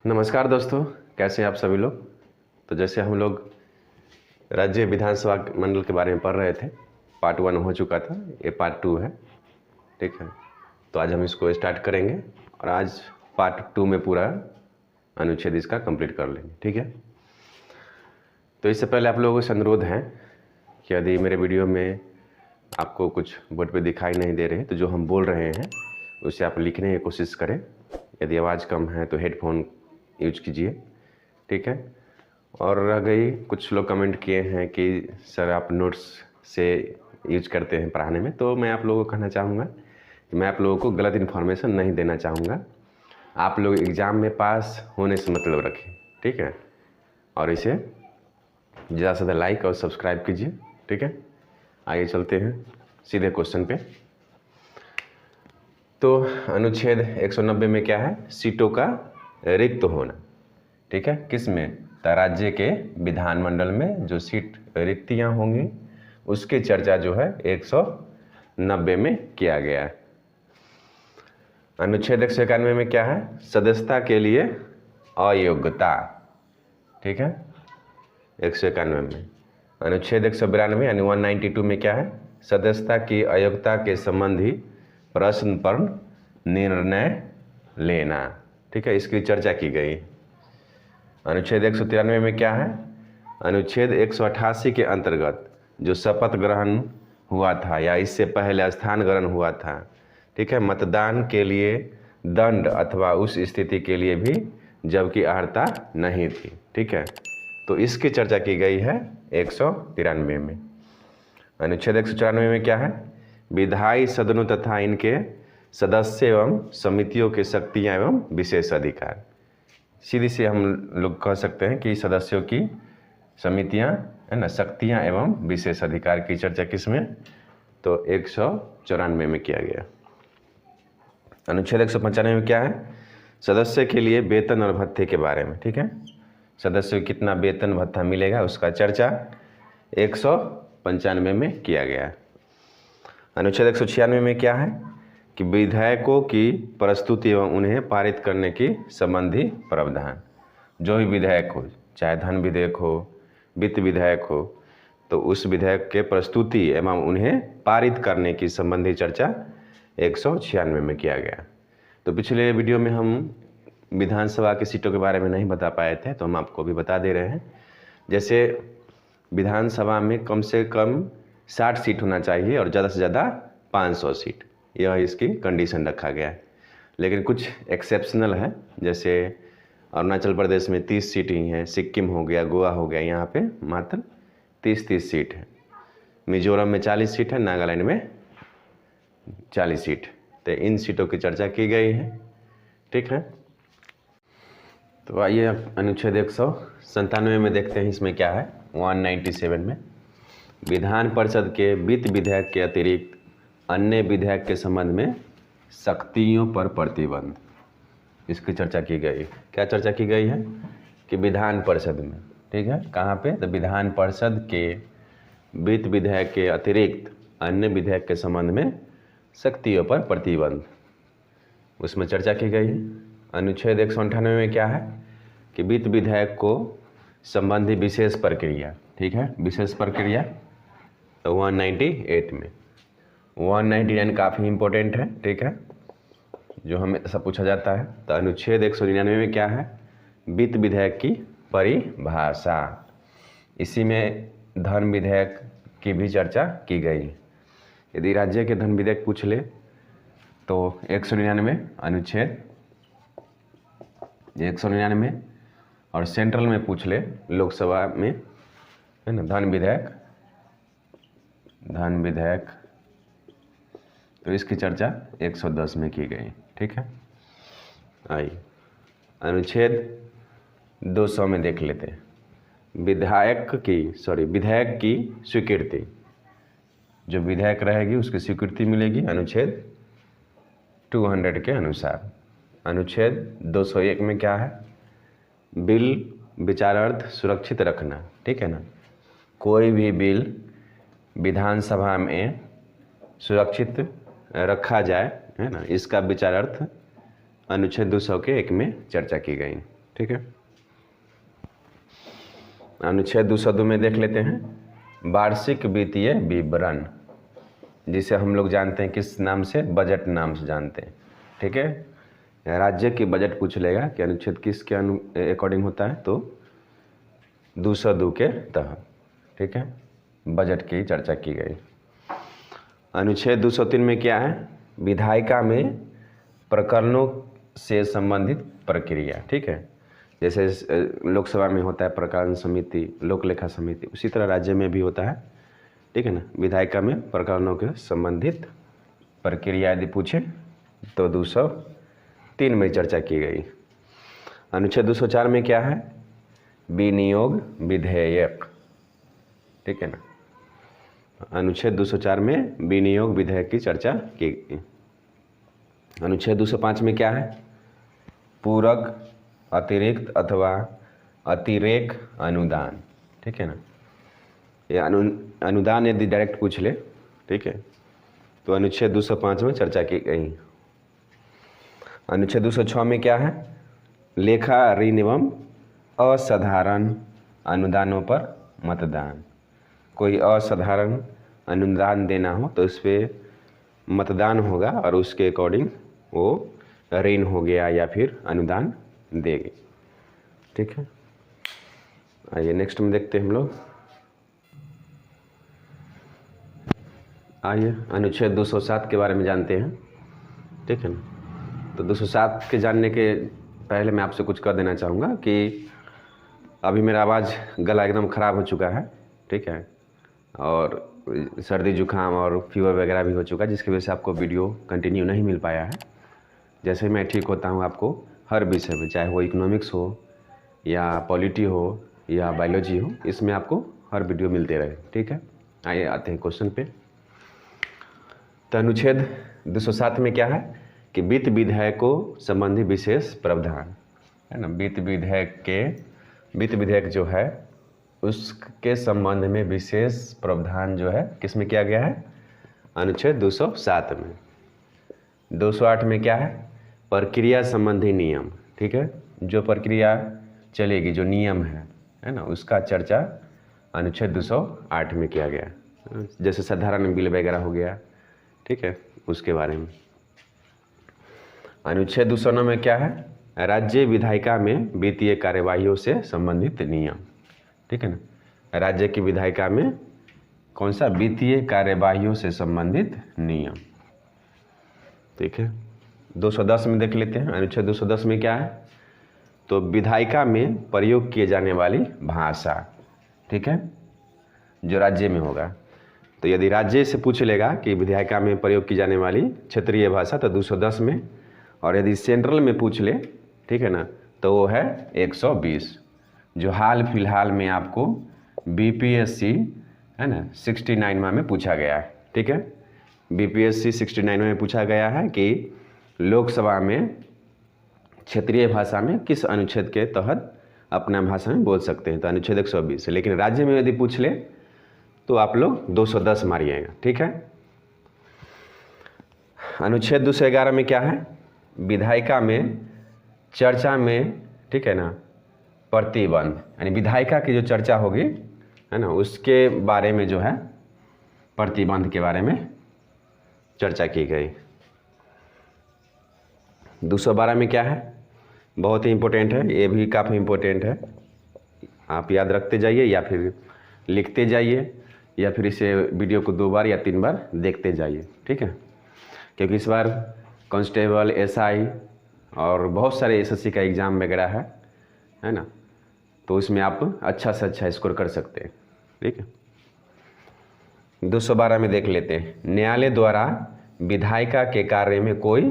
नमस्कार दोस्तों, कैसे हैं आप सभी लोग। तो जैसे हम लोग राज्य विधानसभा मंडल के बारे में पढ़ रहे थे, पार्ट 1 हो चुका था, ये पार्ट 2 है। ठीक है, तो आज हम इसको स्टार्ट करेंगे और आज पार्ट 2 में पूरा अनुच्छेद इसका कंप्लीट कर लेंगे। ठीक है, तो इससे पहले आप लोगों से अनुरोध है कि यदि मेरे वीडियो में आपको कुछ बोर्ड पे दिखाई नहीं दे रहे तो जो हम बोल रहे हैं उसे आप लिखने की कोशिश करें। यदि आवाज़ कम है तो हेडफोन यूज कीजिए। ठीक है, और रह गई, कुछ लोग कमेंट किए हैं कि सर आप नोट्स से यूज करते हैं पढ़ाने में, तो मैं आप लोगों को कहना चाहूँगा कि मैं आप लोगों को गलत इन्फॉर्मेशन नहीं देना चाहूँगा। आप लोग एग्ज़ाम में पास होने से मतलब रखें। ठीक है, और इसे ज़्यादा से ज़्यादा लाइक और सब्सक्राइब कीजिए। ठीक है, आइए चलते हैं सीधे क्वेश्चन पे। तो अनुच्छेद 190 में क्या है? सीटों का रिक्त होना। ठीक है, किस में? तो राज्य के विधानमंडल में जो सीट रिक्तियां होंगी उसकी चर्चा जो है 190 में किया गया है। अनुच्छेद 191 में क्या है? सदस्यता के लिए अयोग्यता। ठीक है, 191 में। अनुच्छेद 192 यानी 192 में क्या है? सदस्यता की अयोग्यता के संबंधी प्रश्न पर निर्णय लेना। ठीक है, इसकी चर्चा की गई। अनुच्छेद 193 में क्या है? अनुच्छेद 188 के अंतर्गत जो शपथ ग्रहण हुआ था या इससे पहले स्थान ग्रहण हुआ था, ठीक है, मतदान के लिए दंड अथवा उस स्थिति के लिए भी जबकि अर्हता नहीं थी। ठीक है, तो इसकी चर्चा की गई है 193 में। अनुच्छेद 194 में क्या है? विधायी सदनों तथा इनके सदस्य एवं समितियों की शक्तियाँ एवं विशेष अधिकार। सीधी से हम लोग कह सकते हैं कि सदस्यों की समितियाँ है ना, शक्तियाँ एवं विशेष अधिकार की चर्चा किसमें? तो 194 में किया गया। अनुच्छेद 195 में क्या है? सदस्य के लिए वेतन और भत्ते के बारे में। ठीक है, सदस्य को कितना वेतन भत्ता मिलेगा उसका चर्चा 195 में किया गया है। अनुच्छेद 196 में क्या है? कि विधेयकों की प्रस्तुति एवं उन्हें पारित करने की संबंधी प्रावधान। जो भी विधेयक हो, चाहे धन विधेयक हो, वित्त विधेयक हो, तो उस विधेयक के प्रस्तुति एवं उन्हें पारित करने की संबंधी चर्चा 196 में किया गया। तो पिछले वीडियो में हम विधानसभा की सीटों के बारे में नहीं बता पाए थे, तो हम आपको भी बता दे रहे हैं। जैसे विधानसभा में कम से कम 60 सीट होना चाहिए और ज़्यादा से ज़्यादा 500 सीट, यह इसकी कंडीशन रखा गया है। लेकिन कुछ एक्सेप्शनल है, जैसे अरुणाचल प्रदेश में 30 सीट ही हैं, सिक्किम हो गया, गोवा हो गया, यहाँ पे मात्र 30 सीट है। मिजोरम में 40 सीट है, नागालैंड में 40 सीट। तो इन सीटों की चर्चा की गई है। ठीक है, तो आइए अनुच्छेद 197 में देखते हैं इसमें क्या है। 197 में विधान परिषद के वित्त विधेयक के अतिरिक्त अन्य विधेयक के संबंध में शक्तियों पर प्रतिबंध, इसकी चर्चा की गई। क्या चर्चा की गई है? कि विधान परिषद में, ठीक है, कहाँ पे? तो विधान परिषद के वित्त विधेयक के अतिरिक्त अन्य विधेयक के संबंध में शक्तियों पर प्रतिबंध, उसमें चर्चा की गई है। अनुच्छेद 198 में क्या है? कि वित्त विधेयक को संबंधी विशेष प्रक्रिया। ठीक है, विशेष प्रक्रिया तो 198 में। 199 काफ़ी इम्पोर्टेंट है। ठीक है, जो हमें सब पूछा जाता है। तो अनुच्छेद 199 में क्या है? वित्त विधेयक की परिभाषा। इसी में धन विधेयक की भी चर्चा की गई। यदि राज्य के धन विधेयक पूछ ले तो 199 अनुच्छेद 199, और सेंट्रल में पूछ ले लोकसभा में, है ना, धन विधेयक, तो इसकी चर्चा 110 में की गई। ठीक है, आइए अनुच्छेद 200 में देख लेते हैं। विधेयक की स्वीकृति। जो विधेयक रहेगी उसकी स्वीकृति मिलेगी अनुच्छेद 200 के अनुसार। अनुच्छेद 201 में क्या है? बिल विचारार्थ सुरक्षित रखना। ठीक है ना, कोई भी बिल विधानसभा में सुरक्षित रखा जाए, है ना, इसका विचारार्थ अनुच्छेद 201 में चर्चा की गई। ठीक है। अनुच्छेद 202 में देख लेते हैं वार्षिक वित्तीय विवरण, जिसे हम लोग जानते हैं किस नाम से, बजट नाम से जानते हैं। ठीक है, राज्य की बजट पूछ लेगा कि अनुच्छेद किसके अकॉर्डिंग होता है, तो 202 के तहत। ठीक है, बजट की चर्चा की गई। अनुच्छेद 203 में क्या है, विधायिका में प्रकरणों से संबंधित प्रक्रिया। ठीक है, जैसे लोकसभा में होता है प्रकरण समिति, लोक लेखा समिति, उसी तरह राज्य में भी होता है। ठीक है ना, विधायिका में प्रकरणों के संबंधित प्रक्रिया यदि पूछे तो 203 में चर्चा की गई। अनुच्छेद 204 में क्या है, विनियोग विधेयक। ठीक है ना, अनुच्छेद 204 में विनियोग विधेयक की चर्चा की गई। अनुच्छेद 205 में क्या है, पूरक, अतिरिक्त अथवा अतिरेक अनुदान। ठीक है ना, ये अनुदान यदि डायरेक्ट पूछ ले, ठीक है, तो अनुच्छेद 205 में चर्चा की गई। अनुच्छेद 206 में क्या है, लेखा ऋण एवं असाधारण अनुदानों पर मतदान। कोई असाधारण अनुदान देना हो तो इस पर मतदान होगा और उसके अकॉर्डिंग वो ऋण हो गया या फिर अनुदान देगी। ठीक है, आइए नेक्स्ट में देखते हैं हम लोग। आइए अनुच्छेद 207 के बारे में जानते हैं। ठीक है ना, तो 207 के जानने के पहले मैं आपसे कुछ कर देना चाहूँगा कि अभी मेरा आवाज़, गला एकदम ख़राब हो चुका है। ठीक है, और सर्दी जुकाम और फीवर वगैरह भी हो चुका है, जिसकी वजह से आपको वीडियो कंटिन्यू नहीं मिल पाया है। जैसे मैं ठीक होता हूँ आपको हर विषय में, चाहे वो इकोनॉमिक्स हो या पॉलिटी हो या बायोलॉजी हो, इसमें आपको हर वीडियो मिलते रहे। ठीक है, आइए आते हैं क्वेश्चन पे। तो अनुच्छेद 207 में क्या है कि वित्त विधेयकों संबंधी विशेष प्रावधान है ना। वित्त विधेयक जो है उसके संबंध में विशेष प्रावधान जो है किसमें किया गया है, अनुच्छेद 207 में। 208 में क्या है, प्रक्रिया संबंधी नियम। ठीक है, जो प्रक्रिया चलेगी, जो नियम है ना, उसका चर्चा अनुच्छेद 208 में किया गया, जैसे साधारण बिल वगैरह हो गया। ठीक है, उसके बारे में। अनुच्छेद 209 में क्या है, राज्य विधायिका में वित्तीय कार्यवाहियों से संबंधित नियम। ठीक है ना, राज्य की विधायिका में कौन सा, वित्तीय कार्यवाहियों से संबंधित नियम। ठीक है, 210 में देख लेते हैं। अनुच्छेद 210 में क्या है, तो विधायिका में प्रयोग किए जाने वाली भाषा। ठीक है, जो राज्य में होगा, तो यदि राज्य से पूछ लेगा कि विधायिका में प्रयोग की जाने वाली क्षेत्रीय भाषा, तो 210 में, और यदि सेंट्रल में पूछ ले, ठीक है ना, तो वो है 120, जो हाल फिलहाल में आपको बीपीएससी है ना 69 में पूछा गया है। ठीक है, बीपीएससी 69 में पूछा गया है कि लोकसभा में क्षेत्रीय भाषा में किस अनुच्छेद के तहत अपना भाषा में बोल सकते हैं, तो अनुच्छेद 120 है। लेकिन राज्य में यदि पूछ ले तो आप लोग 210 मारिएगा। ठीक है, अनुच्छेद 211 में क्या है, विधायिका में चर्चा में, ठीक है ना, प्रतिबंध, यानी विधायिका की जो चर्चा होगी है ना, उसके बारे में जो है प्रतिबंध के बारे में चर्चा की गई। 212 में क्या है, बहुत ही इम्पोर्टेंट है, ये भी काफ़ी इम्पोर्टेंट है, आप याद रखते जाइए या फिर लिखते जाइए या फिर इसे वीडियो को 2 बार या 3 बार देखते जाइए। ठीक है, क्योंकि इस बार कांस्टेबल, एसआई और बहुत सारे एसएससी का एग्ज़ाम वगैरह है ना, तो इसमें आप अच्छा से अच्छा स्कोर कर सकते हैं। ठीक है, 212 में देख लेते हैं, न्यायालय द्वारा विधायिका के कार्य में कोई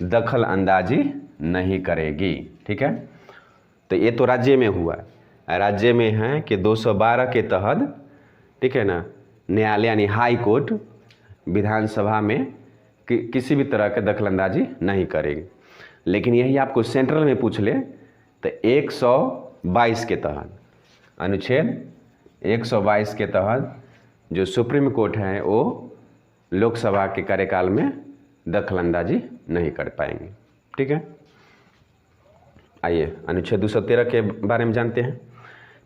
दखल अंदाजी नहीं करेगी। ठीक है, तो ये तो राज्य में हुआ, राज्य में है कि 212 के तहत, ठीक है ना, न्यायालय यानी हाई कोर्ट विधानसभा में किसी भी तरह के दखल अंदाजी नहीं करेगी। लेकिन यही आपको सेंट्रल में पूछ ले तो 122 के तहत, अनुच्छेद 122 के तहत जो सुप्रीम कोर्ट है वो लोकसभा के कार्यकाल में दखल अंदाजी नहीं कर पाएंगे। ठीक है, आइए अनुच्छेद 213 के बारे में जानते हैं।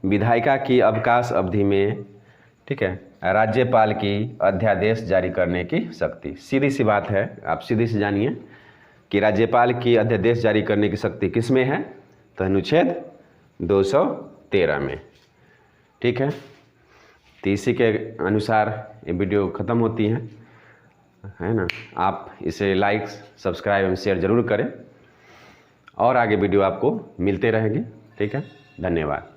विधायिका की अवकाश अवधि में, ठीक है, राज्यपाल की अध्यादेश जारी करने की शक्ति। सीधी सी बात है, आप सीधी से जानिए कि राज्यपाल की अध्यादेश जारी करने की शक्ति किस में है, तो अनुच्छेद 213 में। ठीक है, तो इसी के अनुसार ये वीडियो ख़त्म होती है ना। आप इसे लाइक, सब्सक्राइब एवं शेयर ज़रूर करें और आगे वीडियो आपको मिलते रहेंगे। ठीक है, धन्यवाद।